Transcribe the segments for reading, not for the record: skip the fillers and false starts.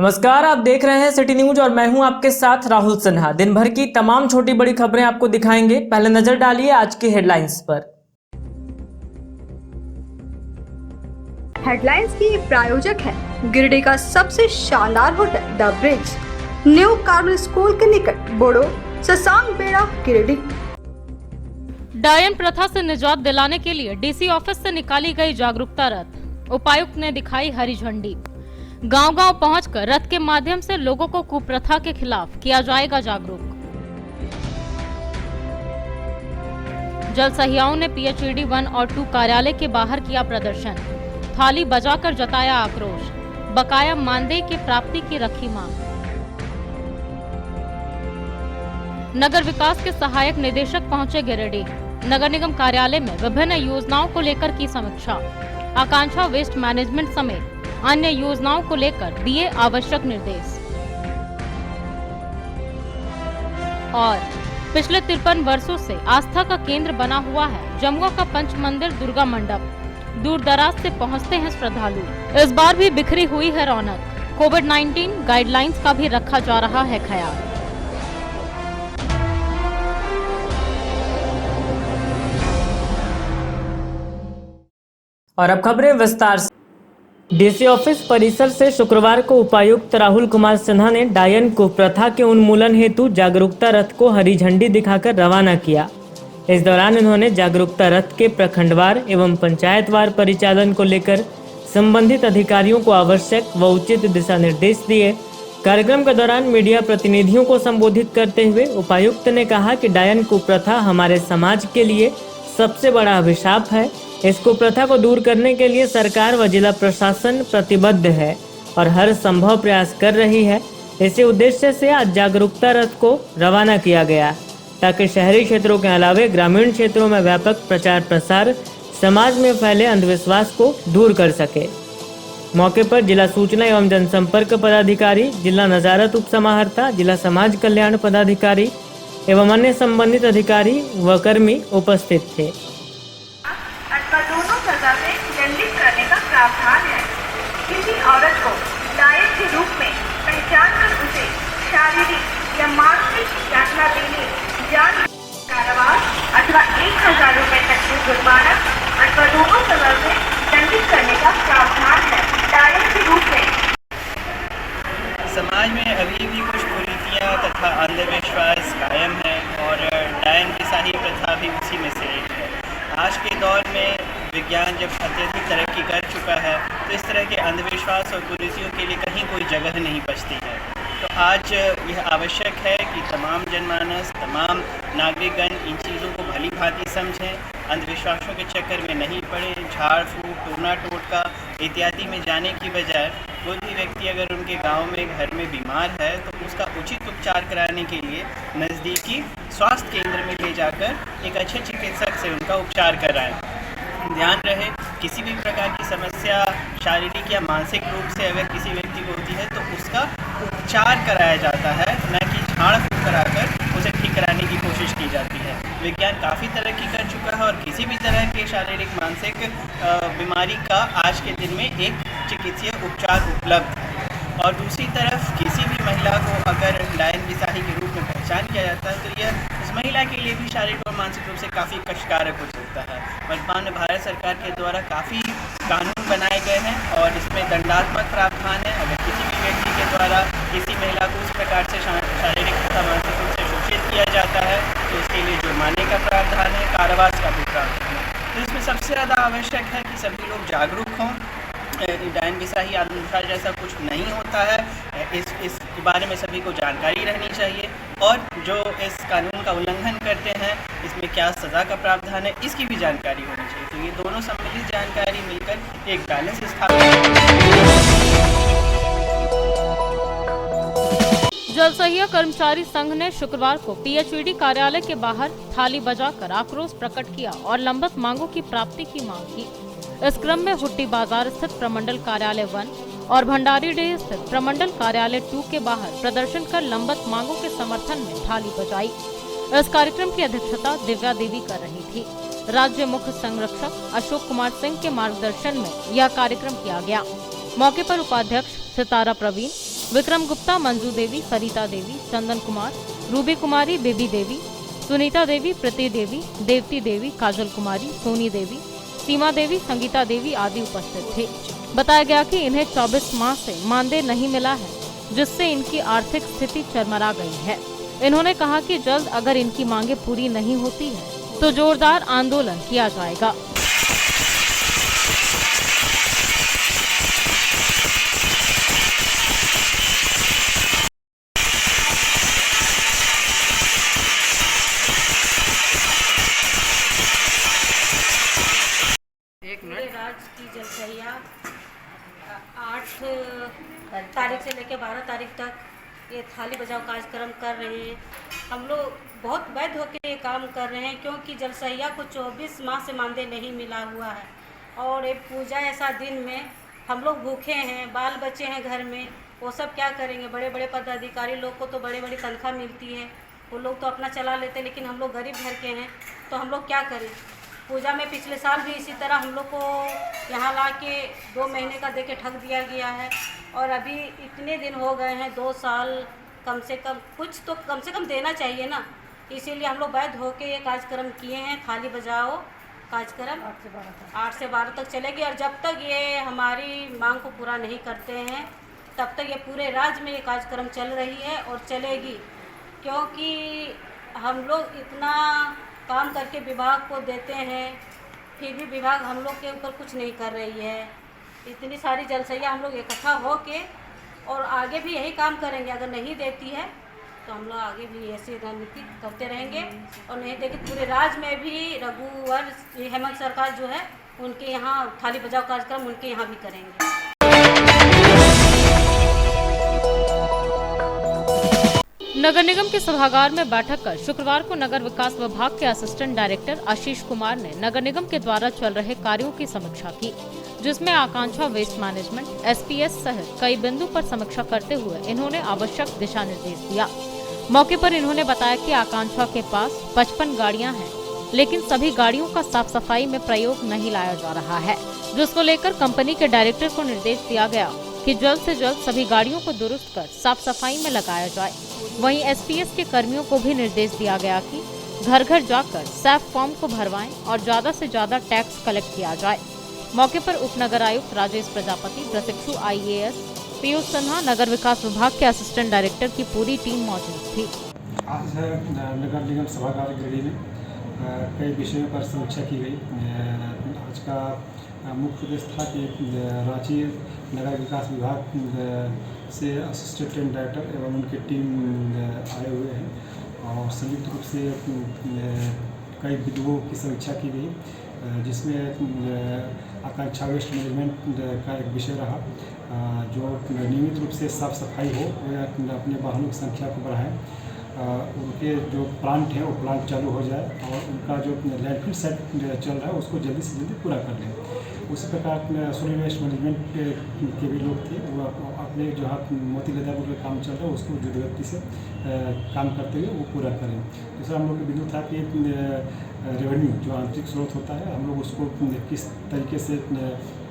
नमस्कार, आप देख रहे हैं सिटी न्यूज और मैं हूं आपके साथ राहुल सिन्हा। दिन भर की तमाम छोटी बड़ी खबरें आपको दिखाएंगे। पहले नजर डालिए आज की हेडलाइंस पर। हेडलाइंस की प्रायोजक है गिरिडीह का सबसे शानदार hotel the bridge, new Carmel school के निकट, बोड़ो ससांग बेड़ा, गिरिडीह। डायन प्रथा से निजात दिलाने के लिए डीसी ऑफिस से निकाली गई जागरूकता रथ, उपायुक्त ने दिखाई हरी झंडी। गांव-गांव पहुंचकर रथ के माध्यम से लोगों को कुप्रथा के खिलाफ किया जाएगा जागरूक। जल सहियाओं ने पीएचईडी 1 और 2 कार्यालय के बाहर किया प्रदर्शन, थाली बजाकर जताया आक्रोश, बकाया मानदेय की प्राप्ति की रखी मांग। नगर विकास के सहायक निदेशक पहुंचे गिरिडीह, नगर निगम कार्यालय में विभिन्न योजनाओं को लेकर की समीक्षा, आकांक्षा वेस्ट मैनेजमेंट समेत अन्य योजनाओं को लेकर दिए आवश्यक निर्देश। और पिछले 53 वर्षों से आस्था का केंद्र बना हुआ है जमुआ का पंच मंदिर दुर्गा मंडप, दूर दराज से पहुंचते हैं श्रद्धालु। इस बार भी बिखरी हुई है रौनक, कोविड-19 गाइडलाइंस का भी रखा जा रहा है ख्याल। और अब खबरें विस्तार से। डीसी ऑफिस परिसर से शुक्रवार को उपायुक्त राहुल कुमार सिन्हा ने डायन कुप्रथा के उन्मूलन हेतु जागरूकता रथ को हरी झंडी दिखाकर रवाना किया। इस दौरान उन्होंने जागरूकता रथ के प्रखंडवार एवं पंचायतवार परिचालन को लेकर संबंधित अधिकारियों को आवश्यक व उचित दिशा निर्देश दिए। कार्यक्रम के दौरान मीडिया प्रतिनिधियों को संबोधित करते हुए उपायुक्त ने कहा कि डायन कुप्रथा हमारे समाज के लिए सबसे बड़ा अभिशाप है। इस कुप्रथा को दूर करने के लिए सरकार व जिला प्रशासन प्रतिबद्ध है और हर संभव प्रयास कर रही है। इसी उद्देश्य से आज जागरूकता रथ को रवाना किया गया ताकि शहरी क्षेत्रों के अलावे ग्रामीण क्षेत्रों में व्यापक प्रचार प्रसार समाज में फैले अंधविश्वास को दूर कर सके। मौके पर जिला सूचना एवं जनसंपर्क पदाधिकारी, जिला नजारत उप समाहर्ता, जिला समाज कल्याण पदाधिकारी एवं अन्य संबंधित अधिकारी व कर्मी उपस्थित थे। दोनों सजा से दंडित करने का प्रावधान है। किसी औरत को डायन के रूप में पहचान कर उसे शारीरिक या मानसिक यातना देने, जान कारावास अथवा 1000 रुपए तक की जुर्माना अथवा दोनों सजा से दंडित करने का प्रावधान है। डायन के रूप में समाज में अभी भी कुछ कुरीतियाँ तथा अंधविश्वास कायम है और डायन की शाही प्रथा भी उसी में से एक है। आज के दौर में विज्ञान जब अत्यधिक तरक्की कर चुका है तो इस तरह के अंधविश्वास और कुरीतियों के लिए कहीं कोई जगह नहीं बचती है। तो आज यह आवश्यक है कि तमाम जनमानस, तमाम नागरिकगण इन चीज़ों को भली भांति समझें, अंधविश्वासों के चक्कर में नहीं पड़े। झाड़ फूक, टोना टोटका इत्यादि में जाने की बजाय कोई भी व्यक्ति अगर उनके गांव में, घर में बीमार है तो उसका उचित उपचार कराने के लिए नज़दीकी स्वास्थ्य केंद्र में ले जाकर एक अच्छे चिकित्सक से उनका उपचार कराएं। ध्यान रहे, किसी भी प्रकार की समस्या शारीरिक या मानसिक रूप से अगर किसी व्यक्ति को होती है तो उसका उपचार कराया जाता है, न कि झाड़ फूक कराकर उसे ठीक कराने की कोशिश की जाती है। विज्ञान काफ़ी तरक्की कर चुका है और किसी भी तरह के शारीरिक मानसिक बीमारी का आज के दिन में एक चिकित्सीय उपचार उपलब्ध है। और दूसरी तरफ किसी भी महिला को अगर डायन की शाही के रूप में पहचान किया जाता है तो यह उस महिला के लिए भी शारीरिक और मानसिक रूप से काफ़ी कष्टकारक हो सकता है। वर्तमान में भारत सरकार के द्वारा काफ़ी कानून बनाए गए हैं और इसमें दंडात्मक प्रावधान है। अगर किसी भी व्यक्ति के द्वारा किसी महिला को उस प्रकार से शारीरिक तथा मानसिक रूप से शोषित किया जाता है तो उसके लिए जुर्माने का प्रावधान है, कारावास का भी प्रावधान है। तो इसमें सबसे ज़्यादा आवश्यक है कि सभी लोग जागरूक हों। डायन की शाही अंधविश्वास जैसा कुछ नहीं होता है, इस बारे में सभी को जानकारी रहनी चाहिए और जो इस कानून का उल्लंघन करते हैं इसमें क्या सज़ा का प्रावधान है इसकी भी जानकारी होनी चाहिए। तो ये दोनों सम्मिलित जानकारी मिलकर एक बैलेंस स्थापित। जल सहिया कर्मचारी संघ ने शुक्रवार को पीएचईडी कार्यालय के बाहर थाली बजाकर आक्रोश प्रकट किया और लंबित मांगों की प्राप्ति की मांग की। इस क्रम में हुट्टी बाजार स्थित प्रमंडल कार्यालय 1 और भंडारीडीह स्थित प्रमंडल कार्यालय 2 के बाहर प्रदर्शन कर लंबित मांगों के समर्थन में थाली बजाई। इस कार्यक्रम की अध्यक्षता दिव्या देवी कर रही थी। राज्य मुख्य संरक्षक अशोक कुमार सिंह के मार्गदर्शन में यह कार्यक्रम किया गया। मौके पर उपाध्यक्ष सितारा प्रवीण, विक्रम गुप्ता, मंजू देवी, सरिता देवी, चंदन कुमार, रूबी कुमारी, बेबी देवी, सुनीता देवी, प्रीति देवी, देवती देवी, काजल कुमारी, सोनी देवी, सीमा देवी, संगीता देवी आदि उपस्थित थे। बताया गया कि इन्हें 24 माह से मानदेय नहीं मिला है, जिससे इनकी आर्थिक स्थिति चरमरा गई है। इन्होंने कहा कि जल्द अगर इनकी मांगे पूरी नहीं होती है तो जोरदार आंदोलन किया जाएगा। पूरे राज्य की जनसंख्या 8 तारीख से लेकर 12 तारीख तक ये थाली बजाओ कार्यक्रम कर रहे हैं। हम लोग बहुत वैध होकर ये काम कर रहे हैं, क्योंकि जनसंख्या को 24 माह से मानदेय नहीं मिला हुआ है। और एक पूजा ऐसा दिन में हम लोग भूखे हैं, बाल बच्चे हैं घर में, वो सब क्या करेंगे। बड़े बड़े पदाधिकारी लोग को तो बड़ी बड़ी तनख्वाह मिलती है, वो लोग तो अपना चला लेते हैं, लेकिन हम लोग गरीब घर के हैं, तो हम लोग क्या करें। पूजा में पिछले साल भी इसी तरह हम लोग को यहाँ ला के 2 महीने का दे के ठग दिया गया है। और अभी इतने दिन हो गए हैं, 2 साल, कम से कम कुछ तो कम से कम देना चाहिए ना। इसीलिए हम लोग बैठ होके ये कार्यक्रम किए हैं। थाली बजाओ कार्यक्रम 8 से 12 तक चलेगी, और जब तक ये हमारी मांग को पूरा नहीं करते हैं तब तक ये पूरे राज्य में ये कार्यक्रम चल रही है और चलेगी। क्योंकि हम लोग इतना काम करके विभाग को देते हैं, फिर भी विभाग हम लोग के ऊपर कुछ नहीं कर रही है। इतनी सारी जनसंख्या हम लोग इकट्ठा होके और आगे भी यही काम करेंगे। अगर नहीं देती है तो हम लोग आगे भी ऐसी रणनीति करते रहेंगे, और नहीं देगी पूरे राज्य में भी रघुवर हेमंत सरकार जो है उनके यहाँ थाली बजाओ कार्यक्रम उनके यहाँ भी करेंगे। नगर निगम के सभागार में बैठक कर शुक्रवार को नगर विकास विभाग के असिस्टेंट डायरेक्टर आशीष कुमार ने नगर निगम के द्वारा चल रहे कार्यों की समीक्षा की, जिसमें आकांक्षा वेस्ट मैनेजमेंट, एसपीएस सहित कई बिंदु पर समीक्षा करते हुए इन्होंने आवश्यक दिशा निर्देश दिया। मौके पर इन्होंने बताया कि आकांक्षा के पास 55 गाड़ियां हैं, लेकिन सभी गाड़ियों का साफ सफाई में प्रयोग नहीं लाया जा रहा है, जिसको लेकर कंपनी के डायरेक्टर को निर्देश दिया गया कि जल्द से जल्द सभी गाड़ियों को दुरुस्त कर साफ सफाई में लगाया जाए। वहीं एसपीएस के कर्मियों को भी निर्देश दिया गया कि घर घर जाकर सैफ फॉर्म को भरवाएं और ज्यादा से ज्यादा टैक्स कलेक्ट किया जाए। मौके पर उपनगर आयुक्त राजेश प्रजापति, प्रशिक्षु IAS पीयूष सिन्हा, नगर विकास विभाग के असिस्टेंट डायरेक्टर की पूरी टीम मौजूद थी। आज नगर निगम सभागार गिरिडीह में कई विषयों पर समीक्षा की गई। आज का मुख्य उद्देश्य था कि रांची नगर विकास विभाग से असिस्टेंट डायरेक्टर एवं उनकी टीम आए हुए हैं, और संयुक्त रूप से कई बिंदुओं की समीक्षा की गई, जिसमें आकांक्षा वेस्ट मैनेजमेंट का एक विषय रहा, जो नियमित रूप से साफ सफाई हो, वे अपने वाहनों की संख्या को बढ़ाएं, उनके जो प्लांट हैं वो प्लांट चालू हो जाए, और उनका जो लैंडफिल सेट चल रहा है उसको जल्दी से जल्दी पूरा कर लें। उसी प्रकार सॉलिड वेस्ट मैनेजमेंट के भी लोग थे, वो अपने जो मोती लेदापुर का काम चल रहा है उसको जुटगति से काम करते हुए वो पूरा करें। दूसरा हम लोग का बिंदु था कि रेवेन्यू जो आंतरिक स्रोत होता है, हम लोग उसको किस तरीके से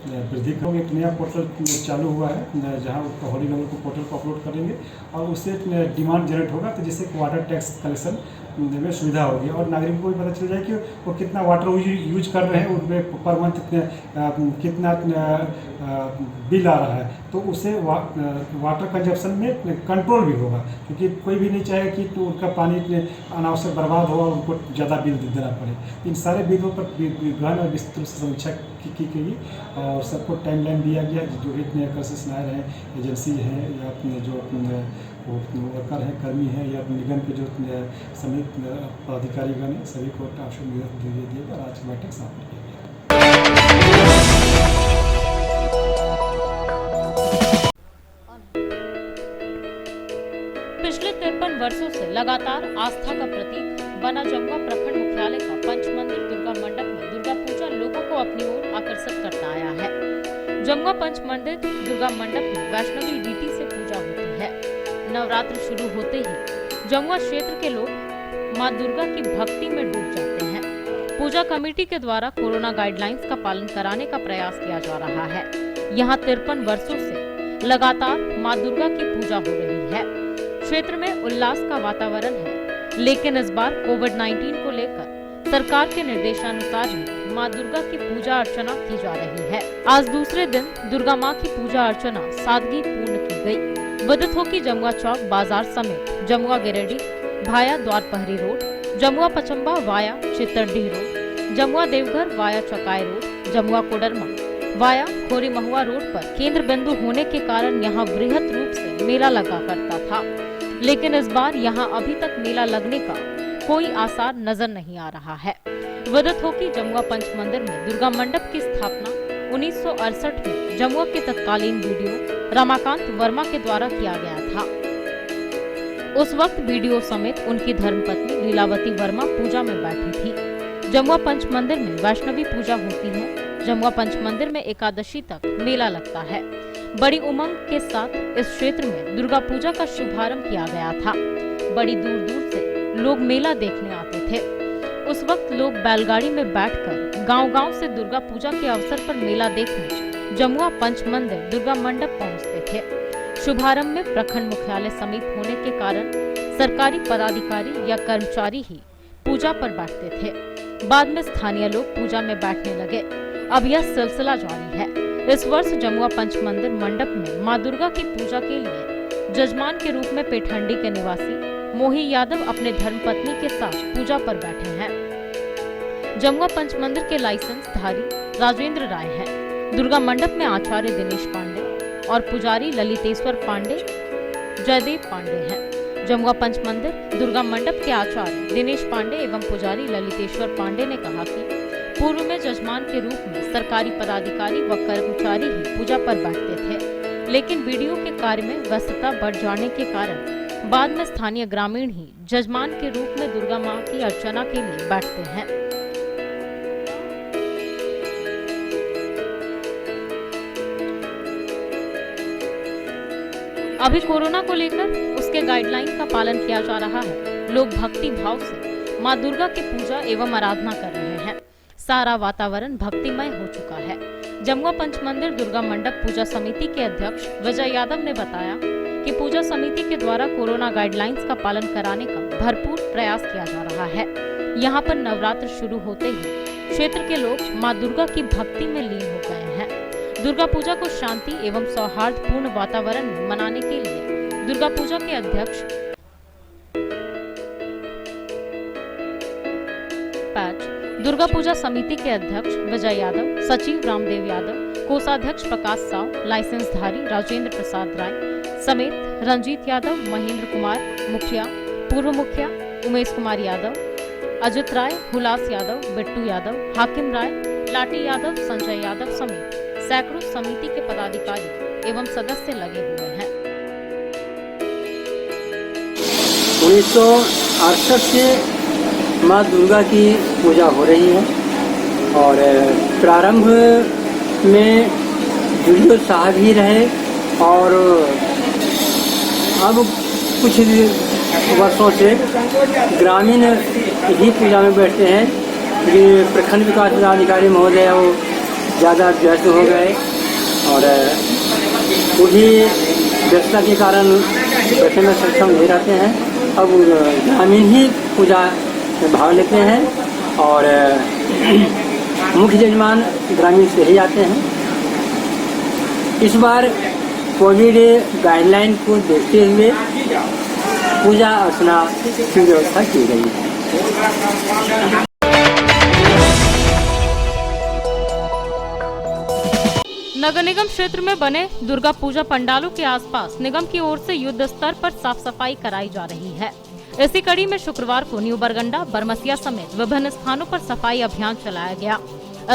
वृद्धि करेंगे। एक नया पोर्टल चालू हुआ है, जहां होली नंबर को पोर्टल को अपलोड करेंगे और उससे डिमांड जनरेट होगा, तो जिससे वाटर टैक्स कलेक्शन में सुविधा होगी, और नागरिकों को भी पता चल जाए कि वो कितना वाटर यूज कर रहे हैं, उनमें पर मंथ कितना बिल आ रहा है, तो उससे वाटर कंजप्शन में कंट्रोल भी होगा, क्योंकि कोई भी नहीं चाहे कि तो उनका पानी अनावश्यक बर्बाद हो और उनको ज़्यादा बिल देना पड़े। इन सारे बिलों पर विभाग और विस्तृत समीक्षा की गई, और सबको टाइमलाइन दिया गया। जो भी कंसेशनर हैं, एजेंसी हैं, या अपने जो वर्कर हैं, कर्मी हैं, या निगम के जो समित पदाधिकारीगण हैं, सभी को आवश्यक निर्देश दिए और आज की बैठक समाप्त की गई। पिछले 53 वर्षों से लगातार आस्था का प्रतीक बना जमुआ प्रखंड मुख्यालय का पंच मंदिर दुर्गा मंडप में दुर्गा पूजा लोगों को अपनी ओर आकर्षित करता आया है। जमुआ पंच मंदिर दुर्गा मंडप में वैष्णवी रीति से पूजा होती है। नवरात्र शुरू होते ही जमुआ क्षेत्र के लोग मां दुर्गा की भक्ति में डूब जाते हैं। पूजा कमेटी के द्वारा कोरोना गाइडलाइंस का पालन कराने का प्रयास किया जा रहा है। यहाँ 53 वर्षों से लगातार मां दुर्गा की पूजा हो रही है। क्षेत्र में उल्लास का वातावरण है, लेकिन इस बार कोविड-19 को लेकर सरकार के निर्देशानुसार ही मां दुर्गा की पूजा अर्चना की जा रही है। आज दूसरे दिन दुर्गा मां की पूजा अर्चना सादगी पूर्ण की गई। विदित हो कि जमुआ चौक बाजार समेत जमुआ गिरिडीह भाया Dwarpahari road, Jamua Pachamba via Chittardih road, Jamua Deoghar via Chakai road, Jamua Koderma via Khori Mahua road पर केंद्र बिंदु होने के कारण यहाँ वृहद रूप से मेला लगा करता था, लेकिन इस बार यहाँ अभी तक मेला लगने का कोई आसार नजर नहीं आ रहा है। विदित हो कि जमुआ पंच मंदिर में दुर्गा मंडप की स्थापना 1968 में जमुआ के तत्कालीन बीडीओ रमाकांत वर्मा के द्वारा किया गया था। उस वक्त बीडीओ समेत उनकी धर्मपत्नी लीलावती वर्मा पूजा में बैठी थी। जमुआ पंच मंदिर में वैष्णवी पूजा होती है। जमुआ पंच मंदिर में एकादशी तक मेला लगता है। बड़ी उमंग के साथ इस क्षेत्र में दुर्गा पूजा का शुभारंभ किया गया था। बड़ी दूर दूर से लोग मेला देखने आते थे। उस वक्त लोग बैलगाड़ी में बैठकर गांव-गांव से दुर्गा पूजा के अवसर पर मेला देखने जमुआ पंच मंदिर दुर्गा मंडप पहुंचते थे। शुभारंभ में प्रखंड मुख्यालय समीप होने के कारण सरकारी पदाधिकारी या कर्मचारी ही पूजा पर बैठते थे। बाद में स्थानीय लोग पूजा में बैठने लगे। अब यह सिलसिला जारी है। इस वर्ष जमुआ पंच मंदिर मंडप में मां दुर्गा की पूजा के लिए जजमान के रूप में पेठंडी के निवासी मोही यादव अपने धर्मपत्नी के साथ पूजा पर बैठे हैं। जमुआ पंच मंदिर के लाइसेंस धारी राजेंद्र राय हैं। दुर्गा मंडप में आचार्य दिनेश पांडे और पुजारी ललितेश्वर पांडे जयदेव पांडे हैं। जमुआ पंच मंदिर दुर्गा मंडप के आचार्य दिनेश पांडे एवं पुजारी ललितेश्वर पांडे ने कहा कि पूर्व में जजमान के रूप में सरकारी पदाधिकारी व कर्मचारी ही पूजा पर बैठते थे, लेकिन बीडीओ के कार्य में व्यस्तता बढ़ जाने के कारण बाद में स्थानीय ग्रामीण ही जजमान के रूप में दुर्गा मां की अर्चना के लिए बैठते हैं। अभी कोरोना को लेकर उसके गाइडलाइन का पालन किया जा रहा है। लोग भक्ति भाव से मां दुर्गा की पूजा एवं आराधना कर रहे हैं। सारा वातावरण भक्तिमय हो चुका है। जमुआ पंच मंदिर दुर्गा मंडप पूजा समिति के अध्यक्ष विजय यादव ने बताया कि पूजा समिति के द्वारा कोरोना गाइडलाइंस का पालन कराने का भरपूर प्रयास किया जा रहा है। यहाँ पर नवरात्र शुरू होते ही क्षेत्र के लोग मां दुर्गा की भक्ति में लीन हो गए हैं। दुर्गा पूजा को शांति एवं सौहार्दपूर्ण वातावरण में मनाने के लिए दुर्गा पूजा के अध्यक्ष दुर्गा पूजा समिति के अध्यक्ष विजय यादव, सचिव रामदेव यादव, कोषाध्यक्ष प्रकाश साव, लाइसेंसधारी राजेंद्र प्रसाद राय समेत रंजीत यादव, महेंद्र कुमार मुखिया, पूर्व मुखिया उमेश कुमार यादव, अजित राय, हुलास यादव, बिट्टू यादव, हाकिम राय, लाठी यादव, संजय यादव समेत सैकड़ों समिति के पदाधिकारी एवं सदस्य लगे हुए हैं। 1968 से माँ दुर्गा की पूजा हो रही है और प्रारंभ में बीडीओ साहब ही रहे और अब कुछ वर्षों से ग्रामीण ही पूजा में बैठते हैं कि प्रखंड विकास पदाधिकारी महोदय वो ज़्यादा व्यस्त हो गए और वही व्यस्तता के कारण बैठने में सक्षम नहीं रहते हैं। अब ग्रामीण ही पूजा में भाग लेते हैं और मुख्य जजमान ग्रामीण से ही आते हैं। इस बार कोविड गाइडलाइन को देखते हुए पूजा अर्चना की व्यवस्था की गई है। नगर निगम क्षेत्र में बने दुर्गा पूजा पंडालों के आसपास निगम की ओर से युद्ध स्तर पर साफ सफाई कराई जा रही है। इसी कड़ी में शुक्रवार को न्यू बरगंडा, बरमसिया समेत विभिन्न स्थानों पर सफाई अभियान चलाया गया।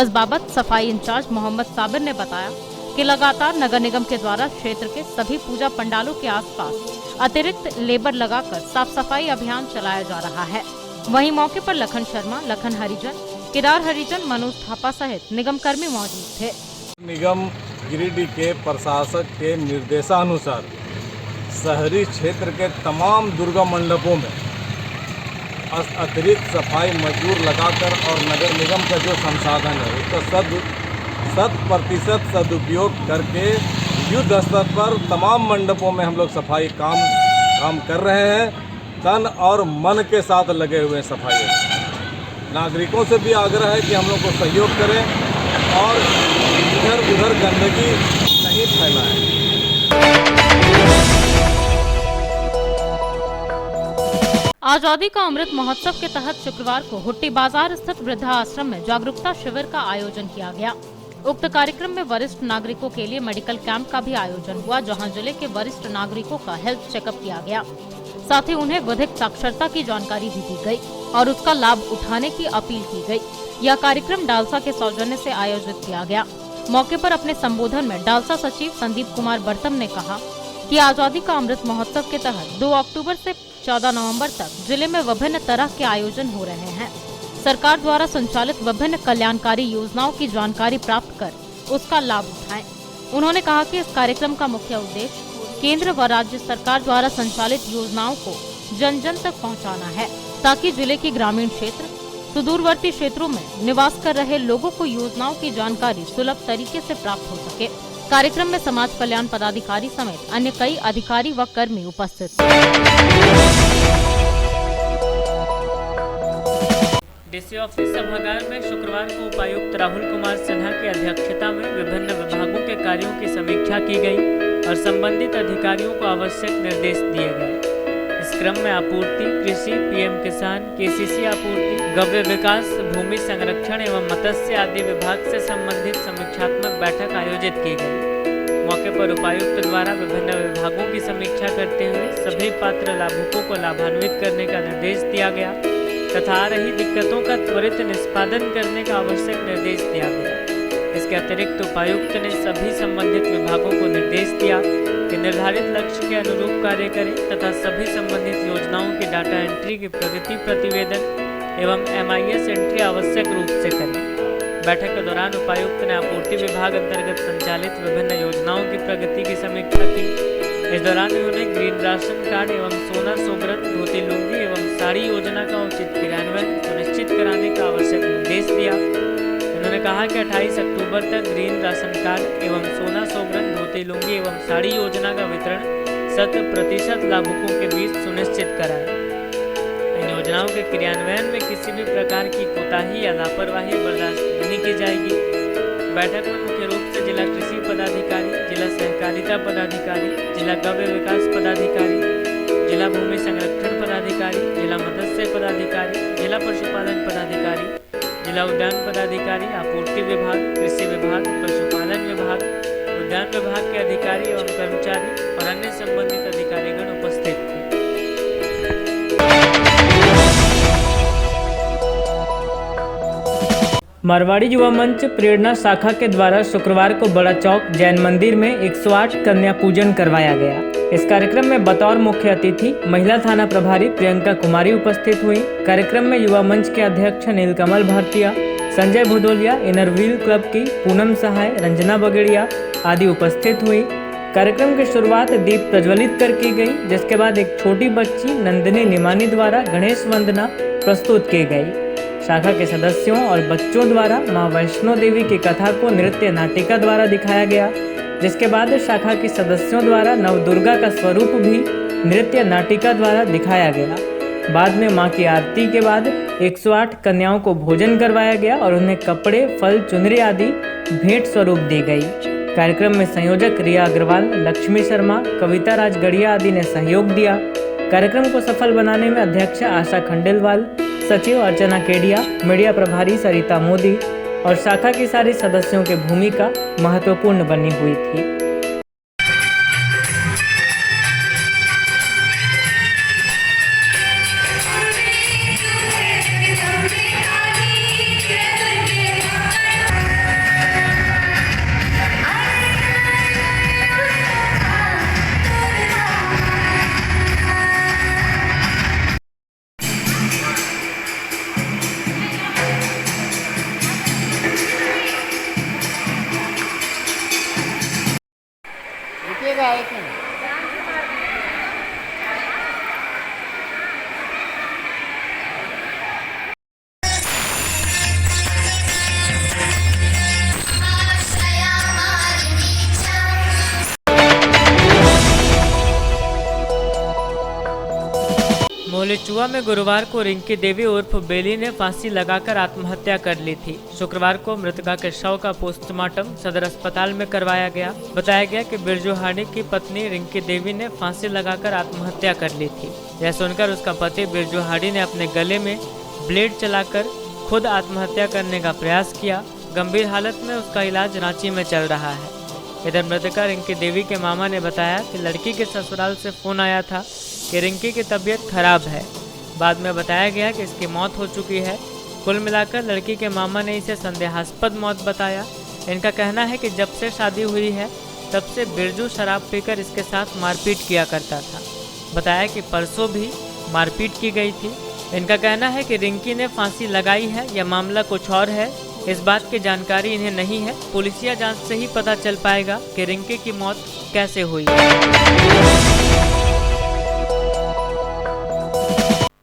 इस बाबत सफाई इंचार्ज मोहम्मद साबिर ने बताया कि लगातार नगर निगम के द्वारा क्षेत्र के सभी पूजा पंडालों के आसपास अतिरिक्त लेबर लगाकर साफ सफाई अभियान चलाया जा रहा है। वहीं मौके पर लखन शर्मा, लखन हरिजन, केदार हरिजन, मनोज थापा सहित निगम कर्मी मौजूद थे। निगम गिरिडीह के प्रशासक के निर्देशानुसार शहरी क्षेत्र के तमाम दुर्गा मंडपों में अतिरिक्त सफाई मजदूर लगाकर और नगर निगम का जो संसाधन है उसका 100% सदुपयोग करके युद्ध स्तर पर तमाम मंडपों में हम लोग सफाई काम कर रहे हैं। तन और मन के साथ लगे हुए हैं सफाई में। नागरिकों से भी आग्रह है कि हम लोग को सहयोग करें और इधर उधर गंदगी नहीं फैलाएं। आजादी का अमृत महोत्सव के तहत शुक्रवार को हुट्टी बाजार स्थित वृद्धाश्रम में जागरूकता शिविर का आयोजन किया गया। उक्त कार्यक्रम में वरिष्ठ नागरिकों के लिए मेडिकल कैंप का भी आयोजन हुआ, जहां जिले के वरिष्ठ नागरिकों का हेल्थ चेकअप किया गया। साथ ही उन्हें विधिक साक्षरता की जानकारी भी दी गई और उसका लाभ उठाने की अपील की गई। यह कार्यक्रम डालसा के सौजन्य से आयोजित किया गया। मौके पर अपने संबोधन में डालसा सचिव संदीप कुमार बर्तम ने कहा कि आजादी का अमृत महोत्सव के तहत 2 अक्टूबर से 14 नवंबर तक जिले में विभिन्न तरह के आयोजन हो रहे हैं। सरकार द्वारा संचालित विभिन्न कल्याणकारी योजनाओं की जानकारी प्राप्त कर उसका लाभ उठाएं। उन्होंने कहा कि इस कार्यक्रम का मुख्य उद्देश्य केंद्र व राज्य सरकार द्वारा संचालित योजनाओं को जन जन तक पहुंचाना है, ताकि जिले के ग्रामीण क्षेत्र, सुदूरवर्ती क्षेत्रों में निवास कर रहे लोगों को योजनाओं की जानकारी सुलभ तरीके से प्राप्त हो सके। कार्यक्रम में समाज कल्याण पदाधिकारी समेत अन्य कई अधिकारी व कर्मी उपस्थित थे। डीसी ऑफिस सभागार में शुक्रवार को उपायुक्त राहुल कुमार सिन्हा की अध्यक्षता में विभिन्न विभागों के कार्यों की समीक्षा की गई और संबंधित अधिकारियों को आवश्यक निर्देश दिए गए। इस क्रम में आपूर्ति, कृषि, पीएम किसान, केसीसी आपूर्ति, गव्य विकास, भूमि संरक्षण एवं मत्स्य आदि विभाग से संबंधित समीक्षात्मक बैठक आयोजित की गई। मौके पर उपायुक्त द्वारा विभिन्न विभागों की समीक्षा करते हुए सभी पात्र लाभुकों को लाभान्वित करने का निर्देश दिया गया तथा आ रही दिक्कतों का त्वरित निष्पादन करने का आवश्यक निर्देश दिया गया। इसके अतिरिक्त उपायुक्त ने सभी संबंधित विभागों को निर्देश दिया कि निर्धारित लक्ष्य के अनुरूप कार्य करें तथा सभी संबंधित योजनाओं की डाटा एंट्री की प्रगति प्रतिवेदन एवं MIS एंट्री आवश्यक रूप से करें। बैठक के दौरान उपायुक्त ने आपूर्ति विभाग अंतर्गत संचालित विभिन्न योजनाओं की प्रगति की समीक्षा की। इस दौरान उन्होंने ग्रीन राशन कार्ड एवं सोना सोबरन, धोती लुंगी एवं साड़ी योजना का उचित क्रियान्वयन सुनिश्चित कराने का आवश्यक निर्देश दिया। उन्होंने कहा कि 28 अक्टूबर तक ग्रीन राशन कार्ड एवं सोना सोबरन, धोती लुंगी एवं साड़ी योजना का वितरण 100% लाभुकों के बीच सुनिश्चित कराएं। इन योजनाओं के क्रियान्वयन में किसी भी प्रकार की कोताही या लापरवाही बर्दाश्त नहीं की जाएगी। बैठक में मुख्य रूप से जिला कृषि पदाधिकारी, जिला सहकारिता पदाधिकारी, जिला गव्य विकास पदाधिकारी, जिला भूमि संरक्षण पदाधिकारी, जिला मत्स्य पदाधिकारी, जिला पशुपालन पदाधिकारी, जिला उद्यान पदाधिकारी, आपूर्ति विभाग, कृषि विभाग, पशुपालन विभाग, उद्यान विभाग के अधिकारी एवं कर्मचारी और अन्य संबंधित अधिकारीगण उपस्थित थे। मारवाड़ी युवा मंच प्रेरणा शाखा के द्वारा शुक्रवार को बड़ा चौक जैन मंदिर में 108 कन्या पूजन करवाया गया। इस कार्यक्रम में बतौर मुख्य अतिथि महिला थाना प्रभारी प्रियंका कुमारी उपस्थित हुई। कार्यक्रम में युवा मंच के अध्यक्ष नीलकमल भारतीय, संजय भदौलिया, इनर व्हील क्लब की पूनम सहाय, रंजना बगड़िया आदि उपस्थित हुई। कार्यक्रम की शुरुआत दीप प्रज्वलित कर की गई, जिसके बाद एक छोटी बच्ची नंदिनी निमानी द्वारा गणेश वंदना प्रस्तुत की गई। शाखा के सदस्यों और बच्चों द्वारा मां वैष्णो देवी की कथा को नृत्य नाटिका द्वारा दिखाया गया, जिसके बाद शाखा के सदस्यों द्वारा नवदुर्गा का स्वरूप भी नृत्य नाटिका द्वारा दिखाया गया। बाद में मां की आरती के बाद 108 कन्याओं को भोजन करवाया गया और उन्हें कपड़े, फल, चुनरी आदि भेंट स्वरूप दी गई। कार्यक्रम में संयोजक रिया अग्रवाल, लक्ष्मी शर्मा, कविता राजगढ़िया आदि ने सहयोग दिया। कार्यक्रम को सफल बनाने में अध्यक्ष आशा खंडेलवाल, सचिव अर्चना केडिया, मीडिया प्रभारी सरिता मोदी और शाखा की सारी सदस्यों की भूमिका महत्वपूर्ण बनी हुई थी। मोहलिचुआ में गुरुवार को रिंकी देवी उर्फ बेली ने फांसी लगाकर आत्महत्या कर ली थी। शुक्रवार को मृतका के शव का पोस्टमार्टम सदर अस्पताल में करवाया गया। बताया गया कि बिरजू हाड़ी की पत्नी रिंकी देवी ने फांसी लगाकर आत्महत्या कर ली थी। यह सुनकर उसका पति बिरजू हाड़ी ने अपने गले में ब्लेड चलाकर खुद आत्महत्या करने का प्रयास किया। गंभीर हालत में उसका इलाज रांची में चल रहा है। इधर मृतका रिंकी देवी के मामा ने बताया कि लड़की के ससुराल से फोन आया था कि रिंकी की तबीयत खराब है। बाद में बताया गया कि इसकी मौत हो चुकी है। कुल मिलाकर लड़की के मामा ने इसे संदेहास्पद मौत बताया। इनका कहना है कि जब से शादी हुई है तब से बिरजू शराब पीकर इसके साथ मारपीट किया करता था। बताया कि परसों भी मारपीट की गई थी। इनका कहना है कि रिंकी ने फांसी लगाई है या मामला कुछ और है, इस बात की जानकारी इन्हें नहीं है। पुलिसिया जांच से ही पता चल पाएगा कि रिंकी की मौत कैसे हुई।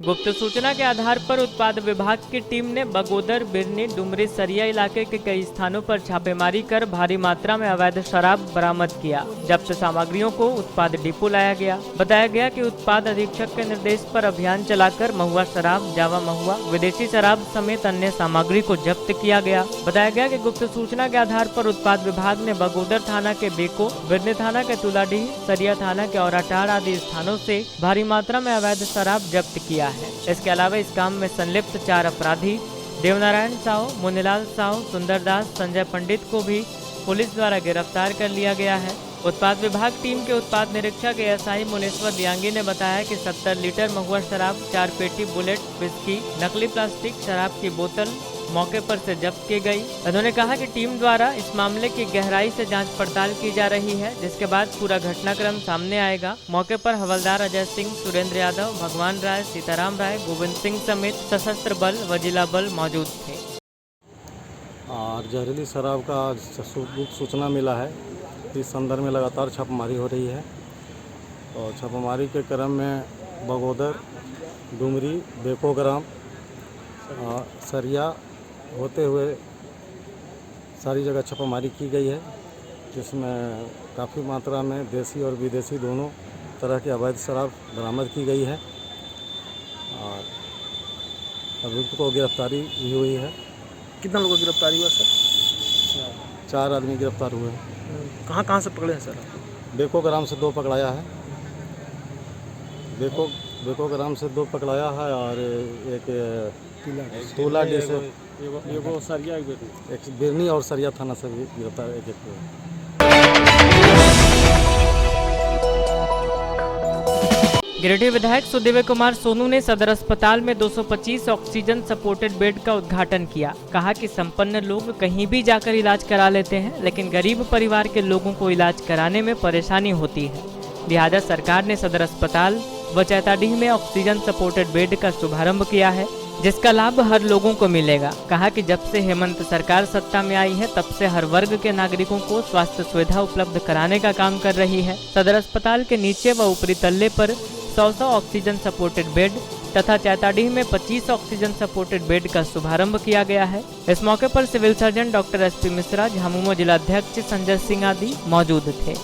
गुप्त सूचना के आधार पर उत्पाद विभाग की टीम ने बगोदर, बिरनी, डुमरी, सरिया इलाके के कई स्थानों पर छापेमारी कर भारी मात्रा में अवैध शराब बरामद किया। जब्त सामग्रियों को उत्पाद डिपो लाया गया। बताया गया कि उत्पाद अधीक्षक के निर्देश पर अभियान चलाकर महुआ शराब, जावा महुआ, विदेशी शराब समेत अन्य सामग्री को जब्त किया गया। बताया गया कि गुप्त सूचना के आधार पर उत्पाद विभाग ने बगोदर थाना के बेको, बिरनी थाना के तुलाडीह, सरिया थाना के औराटाड़ आदि स्थानों से भारी मात्रा में अवैध शराब जब्त किया है। इसके अलावा इस काम में संलिप्त 4 अपराधी देवनारायण साहू, मुनीलाल साहू, सुंदरदास, संजय पंडित को भी पुलिस द्वारा गिरफ्तार कर लिया गया है। उत्पाद विभाग टीम के उत्पाद निरीक्षक एएसआई मुनेश्वर दियांगी ने बताया कि 70 लीटर महुआ शराब, 4 पेटी बुलेट विस्की, नकली प्लास्टिक शराब की बोतल मौके पर से जब्त की गई। उन्होंने कहा कि टीम द्वारा इस मामले की गहराई से जांच पड़ताल की जा रही है, जिसके बाद पूरा घटनाक्रम सामने आएगा। मौके पर हवलदार अजय सिंह, सुरेंद्र यादव, भगवान राय, सीताराम राय, गोविंद सिंह समेत सशस्त्र बल व जिला बल मौजूद थे। और जहरीली शराब का गुप्त सूचना मिला है। इस संदर्भ में लगातार छापेमारी हो रही है और छापेमारी के क्रम में बगोदर, डुमरी, बेकोग्राम, सरिया होते हुए सारी जगह छापेमारी की गई है, जिसमें काफ़ी मात्रा में देसी और विदेशी दोनों तरह की अवैध शराब बरामद की गई है और अभियुक्त को गिरफ्तारी भी हुई है। कितना लोगों की गिरफ्तारी हुआ सर? 4 आदमी गिरफ्तार हुए हैं। कहाँ से पकड़े हैं सर? बेकोग्राम से 2 पकड़ाया है। बेकोग्राम से 2 पकड़ाया है और एक तुलाडीह से एक बिरनी और सरिया थाना से भी गिरफ्तार एक गिरिडीह विधायक सुदेव कुमार सोनू ने सदर अस्पताल में 225 ऑक्सीजन सपोर्टेड बेड का उद्घाटन किया। कहा कि संपन्न लोग कहीं भी जाकर इलाज करा लेते हैं, लेकिन गरीब परिवार के लोगों को इलाज कराने में परेशानी होती है। लिहाजा सरकार ने सदर अस्पताल व चैताडीह में ऑक्सीजन सपोर्टेड बेड का शुभारंभ किया है, जिसका लाभ हर लोगों को मिलेगा। कहा कि जब से हेमंत सरकार सत्ता में आई है तब से हर वर्ग के नागरिकों को स्वास्थ्य सुविधा उपलब्ध कराने का काम कर रही है। सदर अस्पताल के नीचे व ऊपरी तल्ले पर 100 ऑक्सीजन सपोर्टेड बेड तथा चैताडीह में 25 ऑक्सीजन सपोर्टेड बेड का शुभारंभ किया गया है। इस मौके पर civil surgeon doctor SP Mishra, झामुमो जिलाध्यक्ष संजय सिंह आदि मौजूद थे।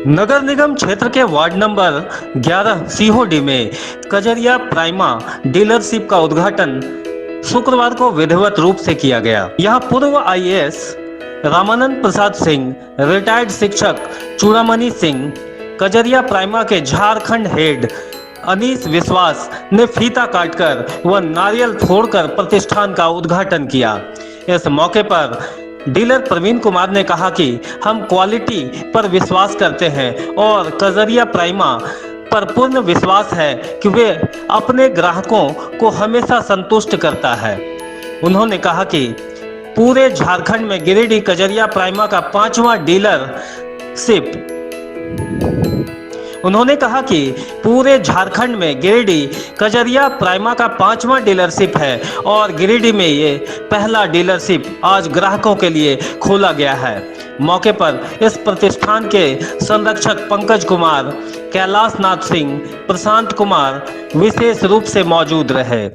नगर निगम क्षेत्र के वार्ड नंबर 11 सीहोडी में कजरिया प्राइमा डीलरशिप का उद्घाटन शुक्रवार को विधिवत रूप से किया गया। यहां पूर्व आईएएस रामानंद प्रसाद सिंह, रिटायर्ड शिक्षक चूड़ामणि सिंह, कजरिया प्राइमा के झारखंड हेड अनीस विश्वास ने फीता काटकर व नारियल फोड़कर प्रतिष्ठान का उद्घाटन किया। इस मौके पर डीलर प्रवीण कुमार ने कहा कि हम क्वालिटी पर विश्वास करते हैं और कजरिया प्राइमा पर पूर्ण विश्वास है कि वे अपने ग्राहकों को हमेशा संतुष्ट करता है। उन्होंने कहा कि पूरे झारखंड में गिरिडीह कजरिया प्राइमा का 5वां डीलरशिप उन्होंने कहा कि पूरे झारखंड में गिरिडीह कजरिया प्राइमा का 5वां डीलरशिप है और गिरिडीह में ये पहला डीलरशिप आज ग्राहकों के लिए खोला गया है। मौके पर इस प्रतिष्ठान के संरक्षक पंकज कुमार, कैलाश नाथ सिंह, प्रशांत कुमार विशेष रूप से मौजूद रहे।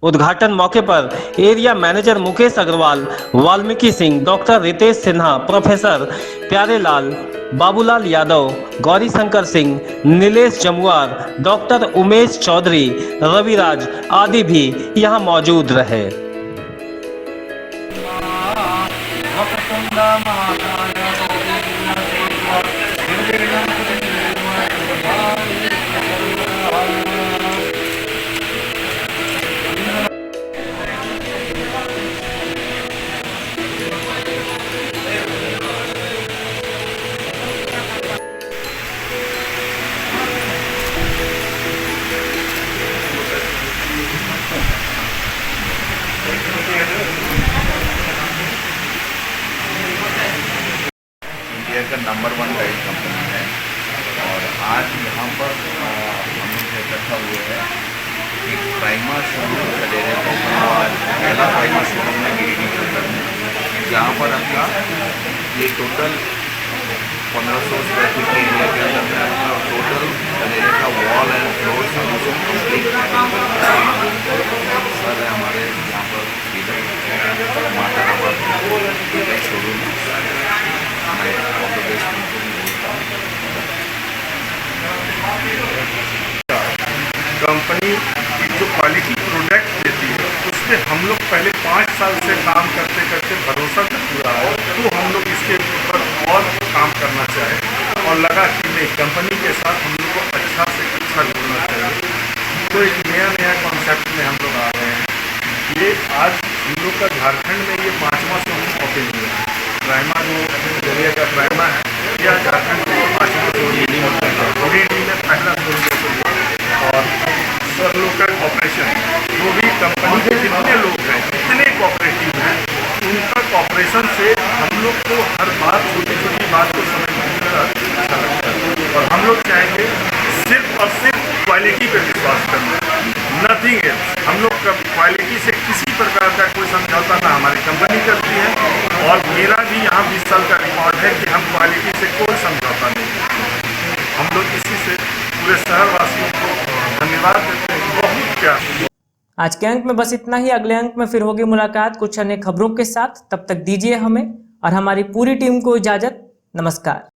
उद्घाटन मौके पर area manager Mukesh Agarwal, Valmiki Singh, doctor Ritesh Sinha, professor Pyarelal, Babulal Yadav, Gauri Shankar Singh, Nilesh Jamuar, doctor Umesh Chaudhary, Raviraj आदि भी यहां मौजूद रहे। इंडिया का नंबर 1 गाइड कंपनी है और आज यहाँ पर हम लोग इकट्ठा हुए हैं। एक प्राइमा शोरूम खदेरे को आज पहला प्राइमा शोरूम है गिरिडीह के अंदर में, जहाँ पर अपना ये टोटल 1500 स्क्वायर फीट के एरिया के अंदर में अपना टोटल खदेरे का wall and floor solution complete sir है हमारे यहाँ पर डीलर माता का शोरूम कंपनी जो क्वालिटी प्रोडक्ट देती है उसमें हम लोग पहले 5 साल से काम करते करते भरोसा कर पूरा है, तो हम लोग इसके ऊपर और काम करना चाहें और लगा कि नहीं कंपनी के साथ हम लोग को अच्छा से अच्छा जुड़ना चाहिए। तो एक नया कॉन्सेप्ट में हम लोग आ रहे हैं। ये आज हम लोग का झारखंड में ये 5वां शोरूम ओपन हुआ है। प्राइमा जो एरिया का प्राइमा है यह झारखंड में 5वां शोरूम में पहला शोरूम और सर लोकल ऑपरेशन जो भी कंपनी के जितने लोग हैं जितने कोऑपरेटिव हैं उनका कोऑपरेशन से हम लोग को हर बात छोटी छोटी बात को समझने में अच्छा लगता है और हम लोग चाहेंगे सिर्फ और सिर्फ क्वालिटी पे विश्वास करना, नथिंग एल्स। हम लोग क्वालिटी से किसी प्रकार का कोई समझौता ना हमारी कंपनी करती है और मेरा भी यहाँ 20 साल का रिकॉर्ड है कि हम क्वालिटी से कोई समझौता नहीं करते। हम लोग इसी से पूरे शहरवासियों को धन्यवाद देते हैं। बहुत प्यार। आज के अंक में बस इतना ही। अगले अंक में फिर होगी मुलाकात कुछ अन्य खबरों के साथ। तब तक दीजिए हमें और हमारी पूरी टीम को इजाजत। नमस्कार।